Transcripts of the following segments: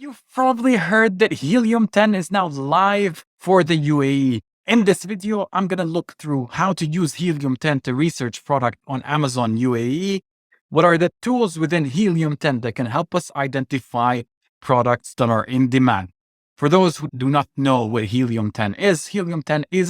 You've probably heard that Helium 10 is now live for the UAE. In this video, I'm going to look through how to use Helium 10 to research product on Amazon UAE. What are the tools within Helium 10 that can help us identify products that are in demand? For those who do not know what Helium 10 is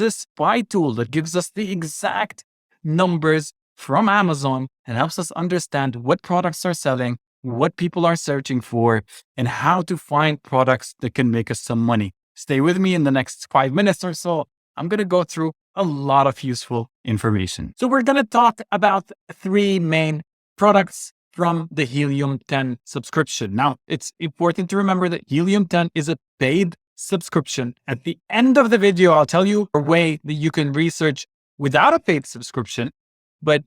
a spy tool that gives us the exact numbers from Amazon and helps us understand what products are selling, what people are searching for, and how to find products that can make us some money. Stay with me in the next 5 minutes or so. I'm going to go through a lot of useful information. So we're going to talk about 3 main products from the Helium 10 subscription. Now, it's important to remember that Helium 10 is a paid subscription. At the end of the video, I'll tell you a way that you can research without a paid subscription, but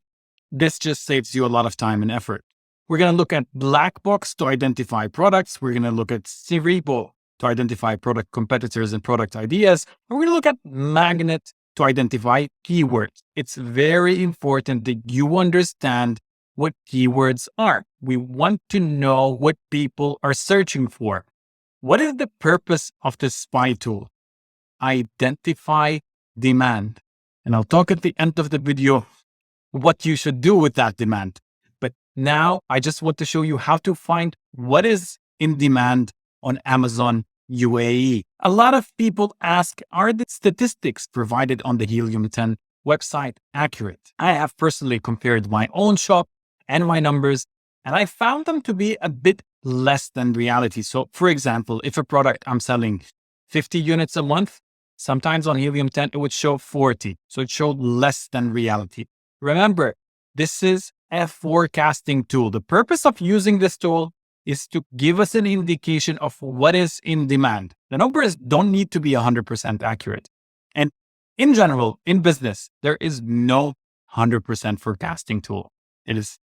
this just saves you a lot of time and effort. We're going to look at Black Box to identify products. We're going to look at Cerebo to identify product competitors and product ideas. And we're going to look at Magnet to identify keywords. It's very important that you understand what keywords are. We want to know what people are searching for. What is the purpose of this spy tool? Identify demand. And I'll talk at the end of the video what you should do with that demand. But now I just want to show you how to find what is in demand on Amazon UAE. A lot of people ask, are the statistics provided on the Helium 10 website accurate? I have personally compared my own shop and my numbers, and I found them to be a bit less than reality. So for example, if a product I'm selling 50 units a month, sometimes on Helium 10, it would show 40. So it showed less than reality. Remember, this is a forecasting tool. The purpose of using this tool is to give us an indication of what is in demand. The numbers don't need to be 100% accurate. And in general, in business, there is no 100% forecasting tool. It is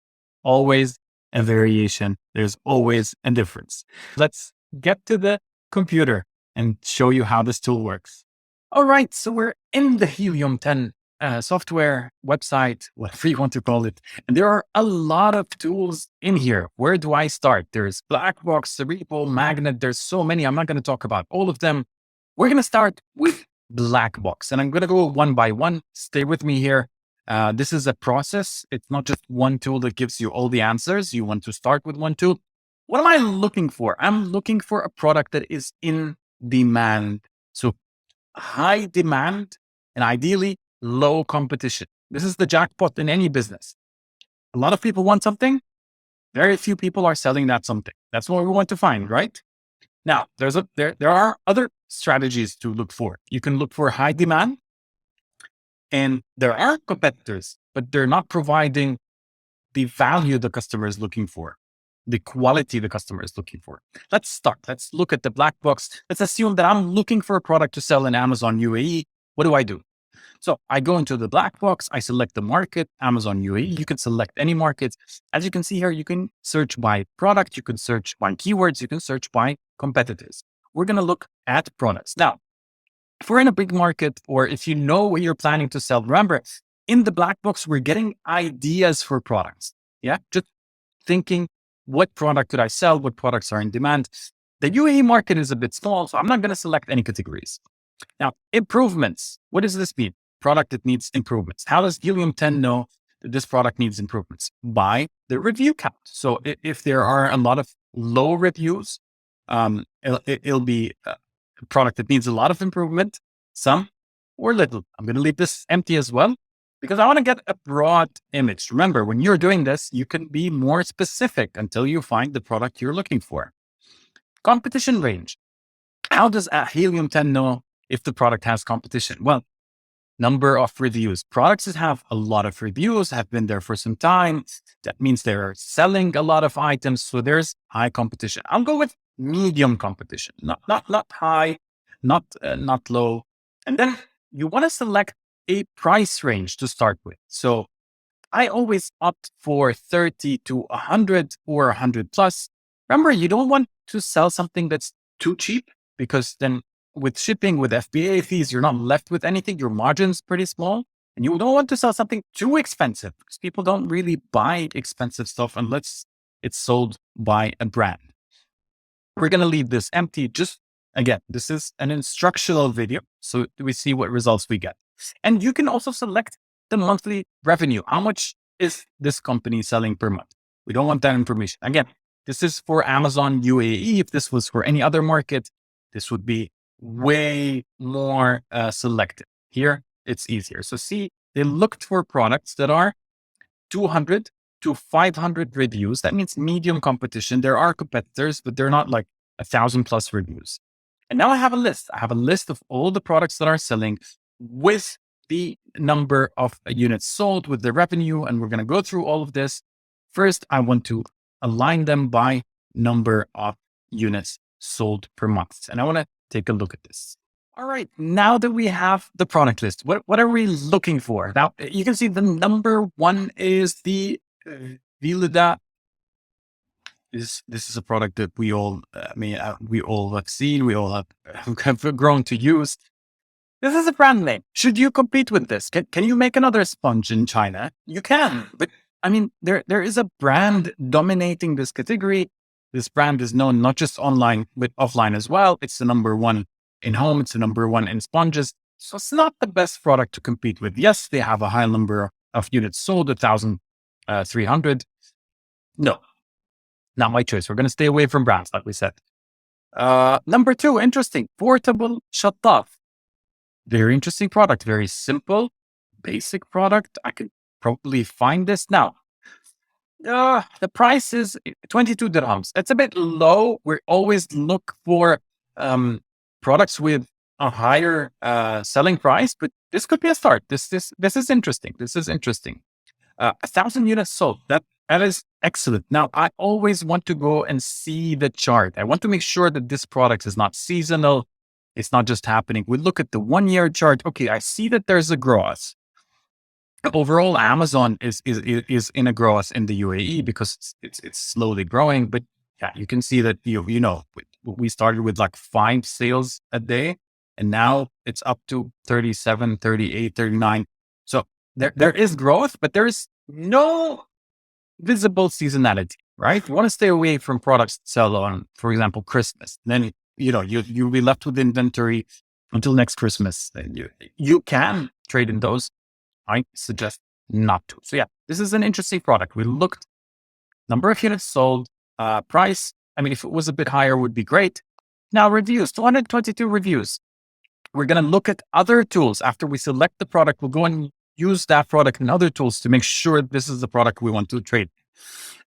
always a variation. There's always a difference. Let's get to the computer and show you how this tool works. All right, so we're in the Helium 10 software, website, whatever you want to call it. And there are a lot of tools in here. Where do I start? There's Black Box, Cerebo, Magnet. There's so many. I'm not going to talk about all of them. We're going to start with Black Box, and I'm going to go one by one. Stay with me here. This is a process. It's not just one tool that gives you all the answers. You want to start with one tool. What am I looking for? I'm looking for a product that is in demand. So high demand and ideally low competition. This is the jackpot in any business. A lot of people want something. Very few people are selling that something. That's what we want to find, right? Now, there are other strategies to look for. You can look for high demand, and there are competitors, but they're not providing the value the customer is looking for, the quality the customer is looking for. Let's start. Let's look at the Black Box. Let's assume that I'm looking for a product to sell in Amazon UAE. What do? So I go into the Black Box, I select the market, Amazon UAE. You can select any market. As you can see here, you can search by product, you can search by keywords, you can search by competitors. We're going to look at products. Now, if we're in a big market, or if you know what you're planning to sell, remember, in the Black Box, we're getting ideas for products. Yeah, just thinking, what product could I sell? What products are in demand? The UAE market is a bit small, so I'm not going to select any categories. Now, improvements. What does this mean? Product that needs improvements. How does Helium 10 know that this product needs improvements? By the review count. So if there are a lot of low reviews, it'll be a product that needs a lot of improvement, some or little. I'm going to leave this empty as well, because I want to get a broad image. Remember, when you're doing this, you can be more specific until you find the product you're looking for. Competition range. How does Helium 10 know if the product has competition? Well, number of reviews. Products that have a lot of reviews have been there for some time. That means they're selling a lot of items. So there's high competition. I'll go with medium competition, not high, not low. And then you want to select a price range to start with. So I always opt for 30 to 100 or 100 plus. Remember, you don't want to sell something that's too cheap, because then with shipping, with FBA fees, you're not left with anything. Your margin's pretty small. And you don't want to sell something too expensive, because people don't really buy expensive stuff unless it's sold by a brand. We're going to leave this empty. Just again, this is an instructional video. So we see what results we get. And you can also select the monthly revenue. How much is this company selling per month? We don't want that information. Again, this is for Amazon UAE. If this was for any other market, this would be way more selective. Here, it's easier. So see, they looked for products that are 200 to 500 reviews. That means medium competition. There are competitors, but they're not like 1,000+ reviews. And now I have a list. I have a list of all the products that are selling with the number of units sold, with the revenue. And we're going to go through all of this. First, I want to align them by number of units sold per month. And I want to take a look at this. All right. Now that we have the product list, what are we looking for? Now, you can see the number one is the Vileda. This is a product that we all, we all have seen, we all have grown to use. This is a brand name. Should you compete with this? Can you make another sponge in China? You can, but I mean, there is a brand dominating this category. This brand is known not just online, but offline as well. It's the number one in home. It's the number one in sponges. So it's not the best product to compete with. Yes, they have a high number of units sold, 1,300. No, not my choice. We're going to stay away from brands, like we said. Number two, interesting, portable shattaf. Very interesting product, very simple, basic product. I could probably find this now. The price is 22 dirhams. It's a bit low. We always look for products with a higher selling price, but this could be a start. This is interesting. This is interesting. 1,000 units sold. That is excellent. Now, I always want to go and see the chart. I want to make sure that this product is not seasonal. It's not just happening. We look at the 1 year chart. Okay, I see that there's a growth. Overall, Amazon is in a growth in the UAE because it's slowly growing. But yeah, you can see that we started with like 5 sales a day, and now it's up to 37, 38, 39. So there is growth, but there is no visible seasonality, right? You want to stay away from products that sell on, for example, Christmas. Then you'll be left with inventory until next Christmas. And you can trade in those. I suggest not to. So yeah, this is an interesting product. We looked number of units sold, price. I mean, if it was a bit higher, would be great. Now reviews, 222 reviews. We're going to look at other tools. After we select the product, we'll go and use that product and other tools to make sure this is the product we want to trade.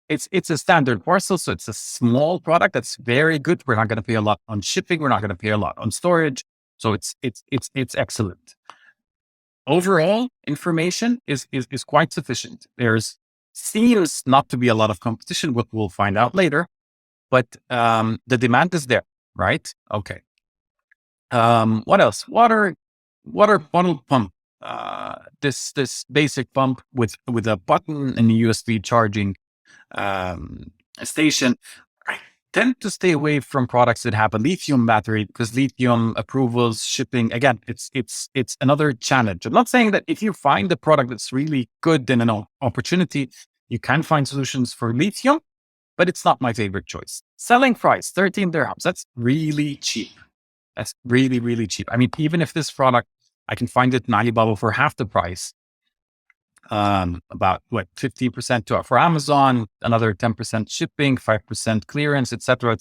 It's a standard parcel, so it's a small product that's very good. We're not going to pay a lot on shipping. We're not going to pay a lot on storage. So it's excellent. Overall, information is quite sufficient. Seems not to be a lot of competition, what we'll find out later, but the demand is there, right? Okay. What else? Water bottle pump. This basic pump with a button and a USB charging station. I tend to stay away from products that have a lithium battery because lithium approvals, shipping, again, it's another challenge. I'm not saying that if you find a product that's really good and an opportunity, you can find solutions for lithium, but it's not my favorite choice. Selling price, 13 dirhams. That's really cheap. That's really, really cheap. I mean, even if this product, I can find it in Alibaba for half the price. About 15% for Amazon, another 10% shipping, 5% clearance, etc.,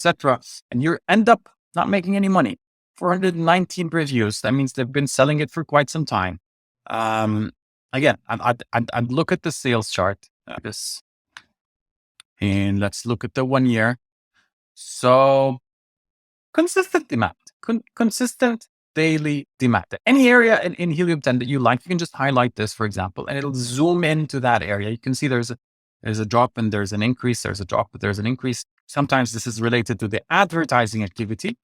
and you end up not making any money. 419 reviews. That means they've been selling it for quite some time. Again, I'd look at the sales chart. And let's look at the 1 year. So consistent demand, consistent daily demand. Any area in Helium 10 that you like, you can just highlight this, for example, and it'll zoom into that area. You can see there's a drop and there's an increase. There's a drop, but there's an increase. Sometimes this is related to the advertising activity.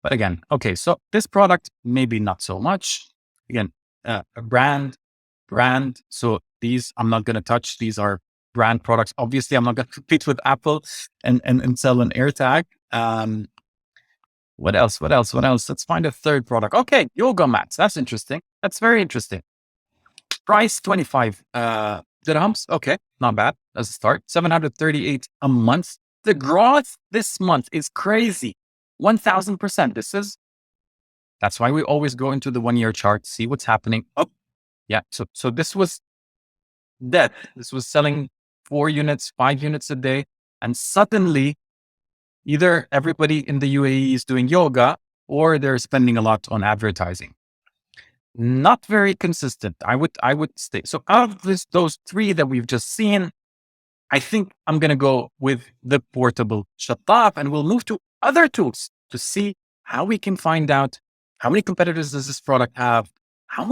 But again, okay, so this product, maybe not so much. Again, a brand. So these I'm not going to touch. These are brand products. Obviously, I'm not going to compete with Apple and sell an AirTag. What else? Let's find a third product. Okay, yoga mats. That's interesting. That's very interesting. Price 25 dirhams. Okay, not bad as a start. 738 a month. The growth this month is crazy. 1000%. That's why we always go into the 1 year chart, see what's happening. Oh, yeah. So this was dead. This was selling 4 units, 5 units a day. And suddenly either everybody in the UAE is doing yoga or they're spending a lot on advertising. Not very consistent. I would stay. So out of those three that we've just seen, I think I'm going to go with the portable shattaf, and we'll move to other tools to see how we can find out how many competitors does this product have, how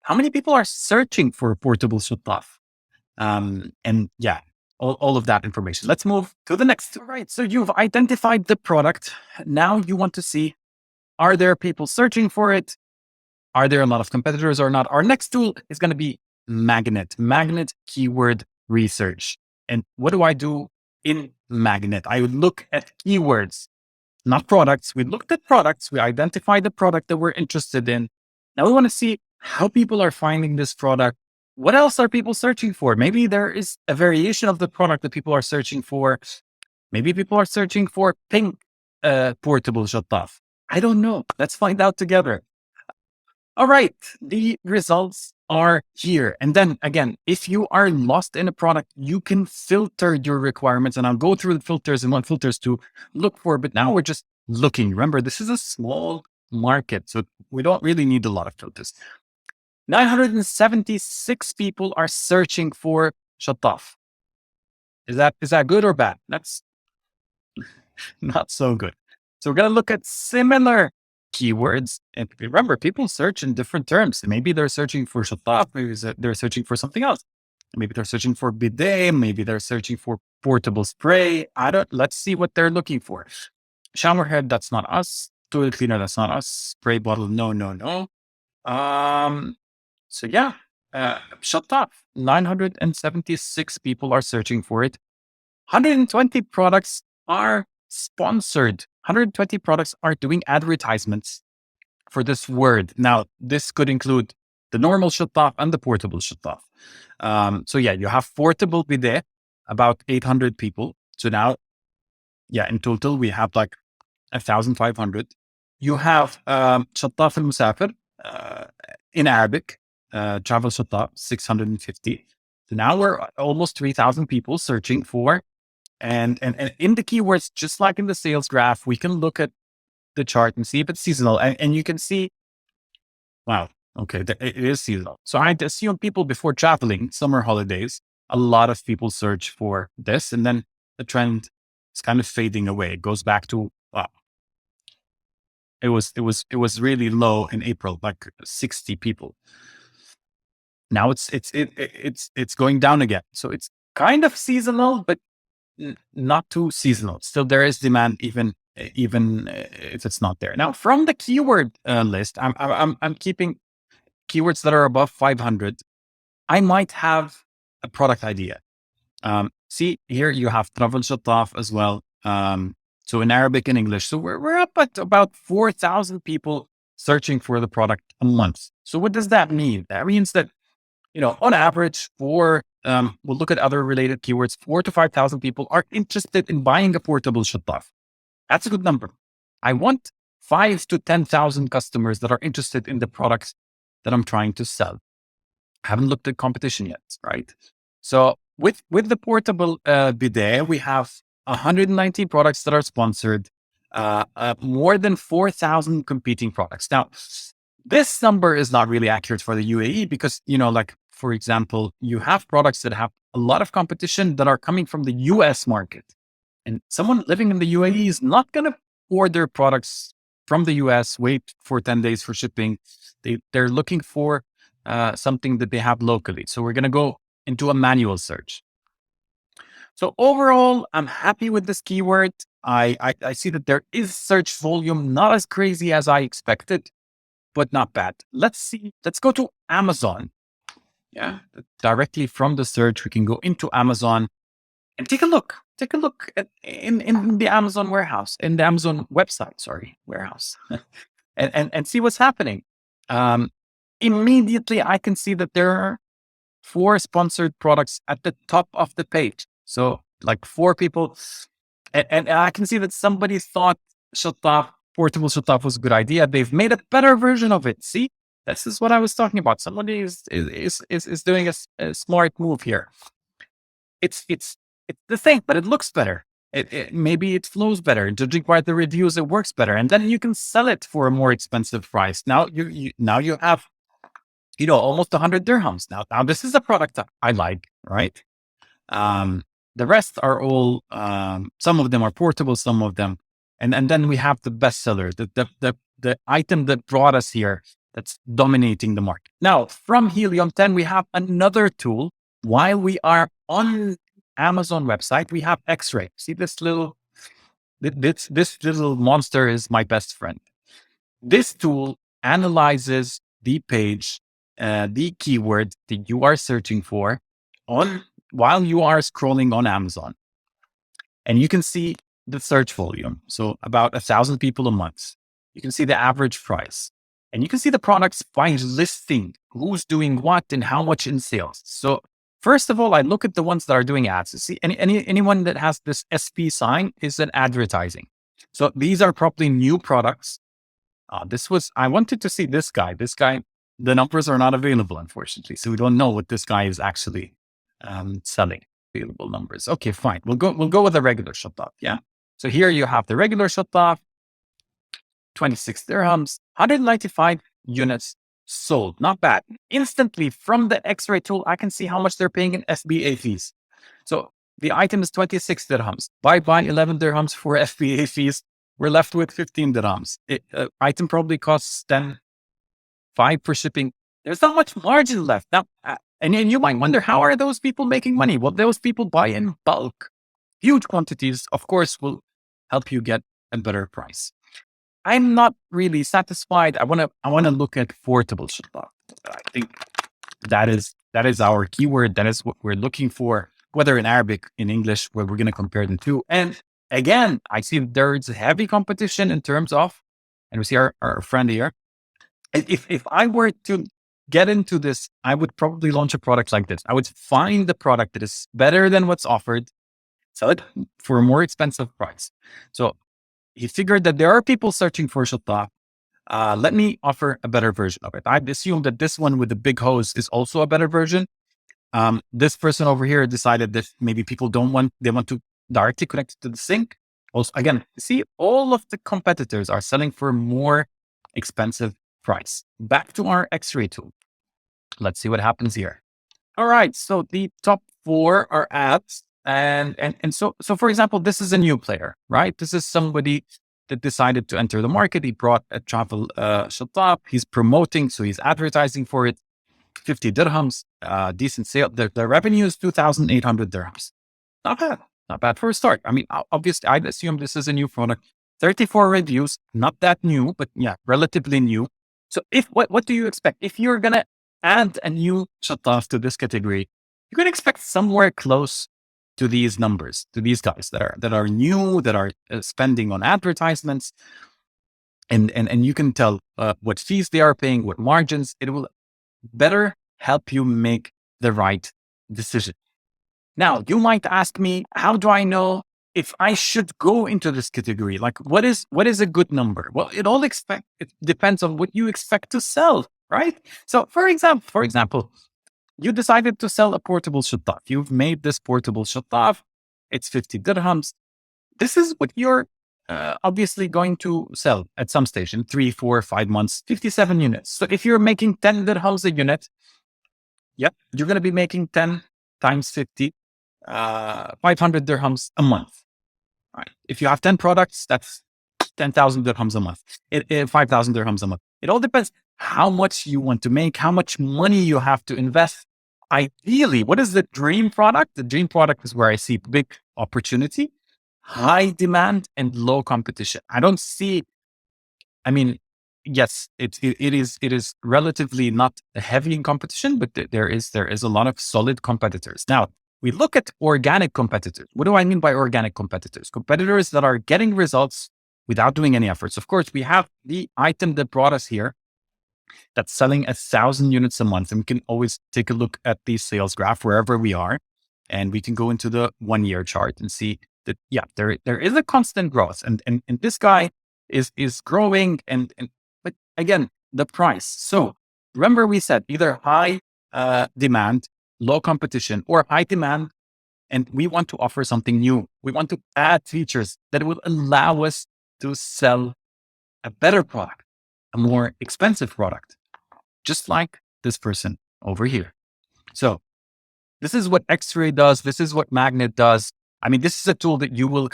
many people are searching for a portable shattaf. And yeah, all of that information. Let's move to the next. All right. So you've identified the product. Now you want to see, are there people searching for it? Are there a lot of competitors or not? Our next tool is going to be magnet keyword research. And what do I do in magnet? I would look at keywords, not products. We looked at products. We identified the product that we're interested in. Now we want to see how people are finding this product. What else are people searching for? Maybe there is a variation of the product that people are searching for. Maybe people are searching for pink portable shattaf. I don't know. Let's find out together. All right, the results are here. And then again, if you are lost in a product, you can filter your requirements. And I'll go through the filters and what filters to look for. But now we're just looking. Remember, this is a small market, so we don't really need a lot of filters. 976 people are searching for shattaf. Is that good or bad? That's not so good. So we're going to look at similar keywords. And remember, people search in different terms. Maybe they're searching for shattaf, maybe they're searching for something else. Maybe they're searching for bidet, maybe they're searching for portable spray. Let's see what they're looking for. Shower head, that's not us. Toilet cleaner, that's not us. Spray bottle, no. So yeah, shattaf, 976 people are searching for it. 120 products are sponsored. 120 products are doing advertisements for this word. Now, this could include the normal shattaf and the portable shattaf. So yeah, you have portable bidet, about 800 people. So now, yeah, in total, we have like 1,500. You have shattaf al-musafir in Arabic, travel shattaf, 650. So now we're almost 3,000 people searching for. And in the keywords, just like in the sales graph, we can look at the chart and see if it's seasonal. And you can see, wow, okay, it is seasonal. So I'd assume people before traveling, summer holidays, a lot of people search for this. And then the trend is kind of fading away. It goes back to, wow, it was really low in April, like 60 people. Now it's going down again. So it's kind of seasonal, but not too seasonal. Still, there is demand, even if it's not there. Now, from the keyword list, I'm keeping keywords that are above 500. I might have a product idea. See here, you have travel shattaf as well. So in Arabic and English, so we're up at about 4,000 people searching for the product a month. So what does that mean? That means that, on average, we'll look at other related keywords, 4,000 to 5,000 people are interested in buying a portable shattaf. That's a good number. I want 5,000 to 10,000 customers that are interested in the products that I'm trying to sell. I haven't looked at competition yet, right? So with the portable bidet, we have 190 products that are sponsored, more than 4,000 competing products. Now, this number is not really accurate for the UAE because, like, for example, you have products that have a lot of competition that are coming from the US market. And someone living in the UAE is not going to order products from the US, wait for 10 days for shipping. They're looking for something that they have locally. So we're going to go into a manual search. So overall, I'm happy with this keyword. I see that there is search volume, not as crazy as I expected, but not bad. Let's go to Amazon. Yeah, directly from the search, we can go into Amazon and take a look. Take a look at in the Amazon warehouse, in the Amazon website, warehouse, and see what's happening. Immediately, I can see that there are 4 sponsored products at the top of the page. So like 4 people And I can see that somebody thought shattaf, portable shattaf was a good idea. They've made a better version of it. See, this is what I was talking about. Somebody is doing a smart move here. It's the same, but it looks better. Maybe it flows better. Judging by the reviews, it works better, and then you can sell it for a more expensive price. Now you have almost 100 dirhams. Now this is a product that I like, right? Um, the rest are all some of them are portable, some of them, and then we have the bestseller, the item that brought us here, that's dominating the market. Now from Helium 10, we have another tool. While we are on Amazon website, we have X-ray. See this little monster is my best friend. This tool analyzes the page, the keyword that you are searching for on while you are scrolling on Amazon. And you can see the search volume. So about 1,000 people a month. You can see the average price. And you can see the products by listing, who's doing what and how much in sales. So first of all, I look at the ones that are doing ads. See, anyone that has this SP sign is an advertising. So these are probably new products. I wanted to see this guy. The numbers are not available, unfortunately. So we don't know what this guy is actually selling. Available numbers. Okay, fine. We'll go with a regular shattaf. Yeah. So here you have the regular shattaf, 26 dirhams, 195 units sold. Not bad. Instantly from the X-ray tool, I can see how much they're paying in FBA fees. So the item is 26 dirhams. Buy 11 dirhams for FBA fees. We're left with 15 dirhams. Item probably costs 10, 5 for shipping. There's not much margin left. Now, and you might wonder, how are those people making money? Well, those people buy in bulk. Huge quantities, of course, will help you get a better price. I'm not really satisfied. I want to look at portable shattaf. I think that is our keyword. That is what we're looking for, whether in Arabic, in English, where we're going to compare them to. And again, I see there's heavy competition in terms of, and we see our friend here. If I were to get into this, I would probably launch a product like this. I would find the product that is better than what's offered, sell it for a more expensive price. So he figured that there are people searching for shattaf. Let me offer a better version of it. I'd assume that this one with the big hose is also a better version. This person over here decided that maybe people they want to directly connect it to the sink. Also, again, see, all of the competitors are selling for more expensive price. Back to our X-ray tool. Let's see what happens here. All right. So the top 4 are ads. And so for example, this is a new player, right? This is somebody that decided to enter the market. He brought a travel shattaf. He's promoting, so he's advertising for it. 50 dirhams, decent sale. The revenue is 2,800 dirhams. Not bad for a start. I mean, obviously, I'd assume this is a new product. 34 reviews, not that new, but yeah, relatively new. So what do you expect? If you're gonna add a new shattaf to this category, you can expect somewhere close to these numbers, to these guys that are new, that are spending on advertisements, and you can tell what fees they are paying, what margins. It will better help you make the right decision. Now, you might ask me, how do I know if I should go into this category? Like, what is a good number? Well, it depends on what you expect to sell, right? So, for example, you decided to sell a portable shattaf. You've made this portable shattaf. It's 50 dirhams. This is what you're obviously going to sell at some stage in 3, 4, 5 months, 57 units. So if you're making 10 dirhams a unit, yep, you're going to be making 10 times 50, 500 dirhams a month. Right. If you have 10 products, that's 10,000 dirhams a month, 5,000 dirhams a month. It all depends how much you want to make, how much money you have to invest. Ideally, what is the dream product? The dream product is where I see big opportunity, high demand, and low competition. I don't see, I mean, yes, it is relatively not heavy in competition, but there is a lot of solid competitors. Now, we look at organic competitors. What do I mean by organic competitors? Competitors that are getting results without doing any efforts. Of course, we have the item that brought us here that's selling 1,000 units a month. And we can always take a look at the sales graph wherever we are. And we can go into the 1-year chart and see that, yeah, there is a constant growth, and this guy is growing, and but again, the price. So remember, we said either high demand, low competition, or high demand, and we want to offer something new. We want to add features that will allow us to sell a better product, a more expensive product, just like this person over here. So this is what X-ray does. This is what Magnet does. I mean, this is a tool that you will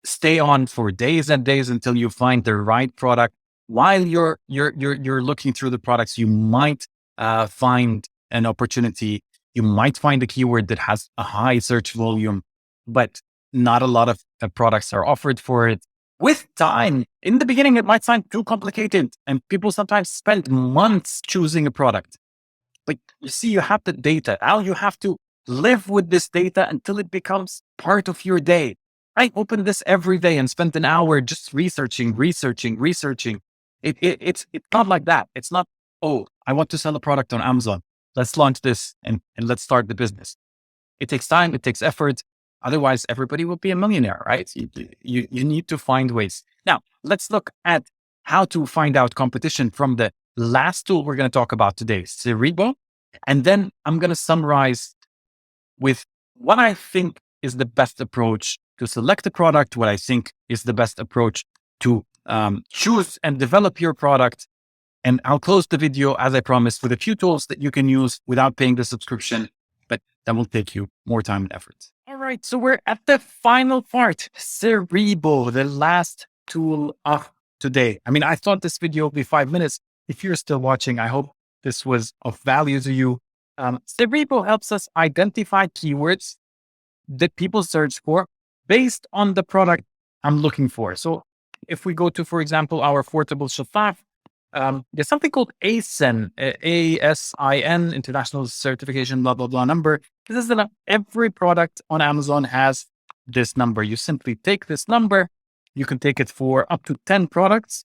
stay on for days and days until you find the right product. While you're looking through the products, you might find an opportunity. You might find a keyword that has a high search volume, but not a lot of products are offered for it. With time, in the beginning, it might sound too complicated, and people sometimes spend months choosing a product. But you see, you have the data. Now you have to live with this data until it becomes part of your day. I open this every day and spend an hour just researching. It's not like that. It's not, oh, I want to sell a product on Amazon. Let's launch this and let's start the business. It takes time. It takes effort. Otherwise, everybody will be a millionaire, right? You need to find ways. Now, let's look at how to find out competition from the last tool we're going to talk about today, Cerebo. And then I'm going to summarize with what I think is the best approach to select a product, what I think is the best approach to choose and develop your product. And I'll close the video, as I promised, with a few tools that you can use without paying the subscription, but that will take you more time and effort. All right, so we're at the final part, Cerebo, the last tool of today. I mean, I thought this video would be 5 minutes. If you're still watching, I hope this was of value to you. Cerebo helps us identify keywords that people search for based on the product I'm looking for. So if we go to, for example, our portable shattaf, there's something called ASIN, ASIN, International Certification, blah, blah, blah number. This is that every product on Amazon has this number. You simply take this number. You can take it for up to 10 products.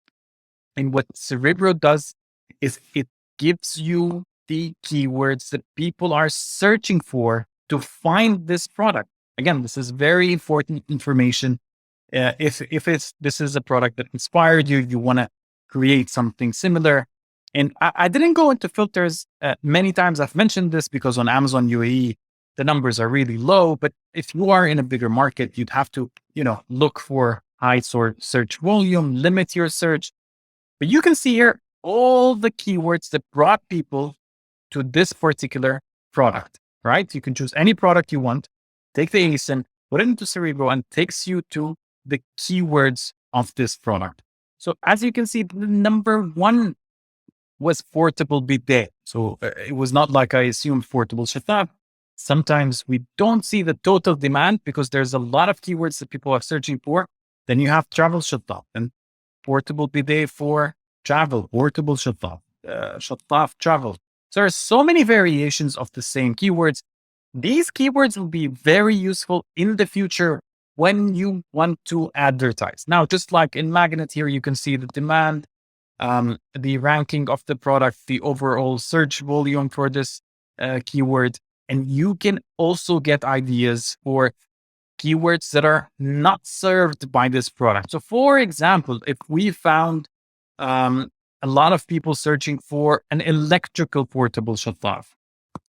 And what Cerebo does is it gives you the keywords that people are searching for to find this product. Again, this is very important information. If this is a product that inspired you, you want to create something similar. And I didn't go into filters many times. I've mentioned this because on Amazon UAE, the numbers are really low. But if you are in a bigger market, you'd have to, look for high search volume, limit your search. But you can see here all the keywords that brought people to this particular product, right? You can choose any product you want, take the ASIN, put it into Cerebo, and takes you to the keywords of this product. So as you can see, the number one was portable bidet. So it was not like I assumed portable shattaf. Sometimes we don't see the total demand because there's a lot of keywords that people are searching for. Then you have travel shattaf and portable bidet for travel, portable shattaf, shattaf travel. So there are so many variations of the same keywords. These keywords will be very useful in the future when you want to advertise. Now, just like in Magnet here, you can see the demand, the ranking of the product, the overall search volume for this keyword. And you can also get ideas for keywords that are not served by this product. So for example, if we found a lot of people searching for an electrical portable shattaf,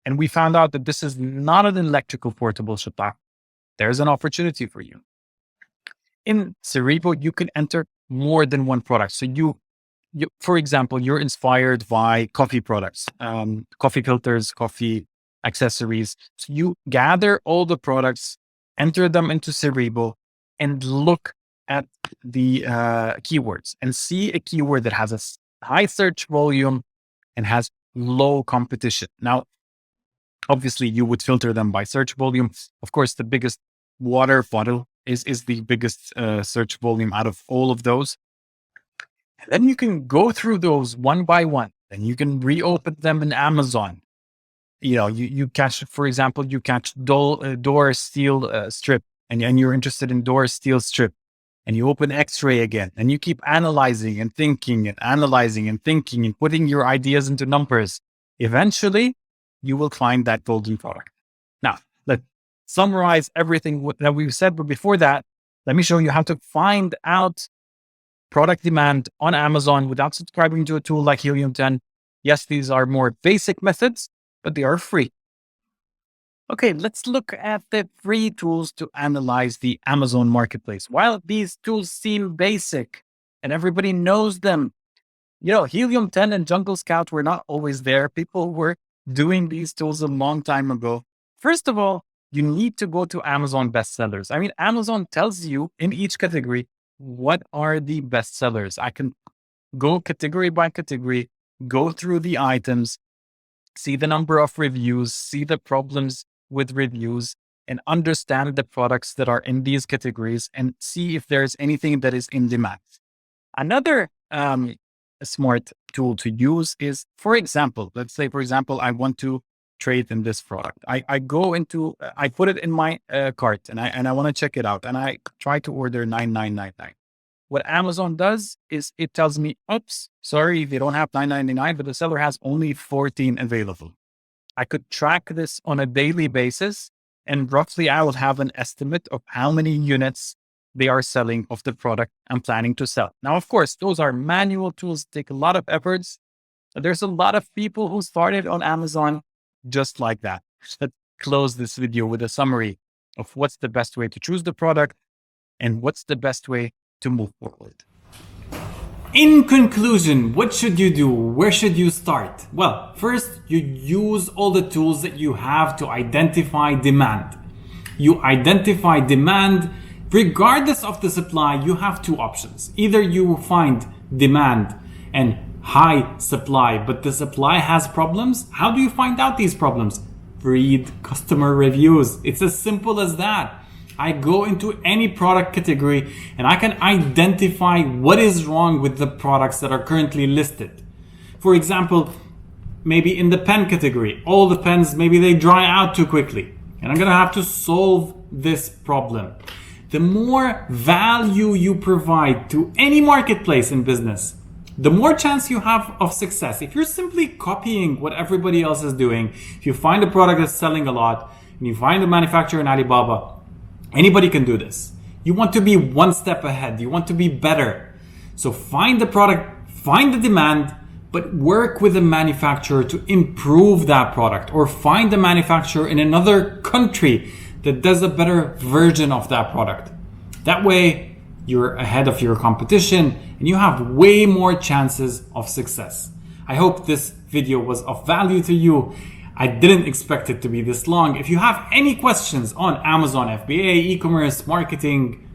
and we found out that this is not an electrical portable shattaf, there's an opportunity for you. In Cerebo, you can enter more than one product. So you, for example, you're inspired by coffee products, coffee filters, coffee accessories. So you gather all the products, enter them into Cerebo, and look at the keywords and see a keyword that has a high search volume and has low competition. Now, obviously, you would filter them by search volume. Of course, the biggest water bottle is the biggest search volume out of all of those. And then you can go through those one by one, and you can reopen them in Amazon. You catch, for example, you catch door steel strip, and you're interested in door steel strip, and you open X-ray again, and you keep analyzing and thinking and analyzing and thinking and putting your ideas into numbers. Eventually, you will find that golden product. Now, summarize everything that we've said. But before that, let me show you how to find out product demand on Amazon without subscribing to a tool like Helium 10. Yes, these are more basic methods, but they are free. Okay, let's look at the free tools to analyze the Amazon marketplace. While these tools seem basic and everybody knows them, Helium 10 and Jungle Scout were not always there. People were doing these tools a long time ago. First of all, you need to go to Amazon Bestsellers. I mean, Amazon tells you in each category what are the bestsellers. I can go category by category, go through the items, see the number of reviews, see the problems with reviews, and understand the products that are in these categories and see if there's anything that is in demand. Another smart tool to use is, for example, let's say, I want to trade in this product. I put it in my cart and I want to check it out and I try to order 9999. What Amazon does is it tells me, oops, sorry, they don't have 999, but the seller has only 14 available. I could track this on a daily basis and roughly I will have an estimate of how many units they are selling of the product I'm planning to sell. Now, of course, those are manual tools, take a lot of efforts. There's a lot of people who started on Amazon just like that. Let's close this video with a summary of what's the best way to choose the product and what's the best way to move forward. In conclusion, what should you do? Where should you start? Well, first, you use all the tools that you have to identify demand. You identify demand. Regardless of the supply, you have two options. Either you find demand and high supply, but the supply has problems. How do you find out these problems? Read customer reviews. It's as simple as that. I go into any product category and I can identify what is wrong with the products that are currently listed. For example, maybe in the pen category, all the pens, maybe they dry out too quickly. And I'm gonna have to solve this problem. The more value you provide to any marketplace in business, the more chance you have of success. If you're simply copying what everybody else is doing, if you find a product that's selling a lot and you find a manufacturer in Alibaba, anybody can do this. You want to be one step ahead. You want to be better. So find the product, find the demand, but work with the manufacturer to improve that product, or find the manufacturer in another country that does a better version of that product. That way, you're ahead of your competition and you have way more chances of success. I hope this video was of value to you. I didn't expect it to be this long. If you have any questions on Amazon FBA, e-commerce, marketing,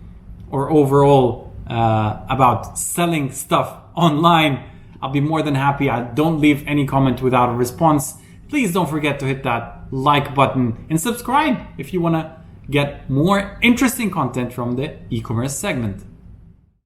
or overall about selling stuff online, I'll be more than happy. Don't leave any comment without a response. Please don't forget to hit that like button and subscribe if you want to get more interesting content from the e-commerce segment.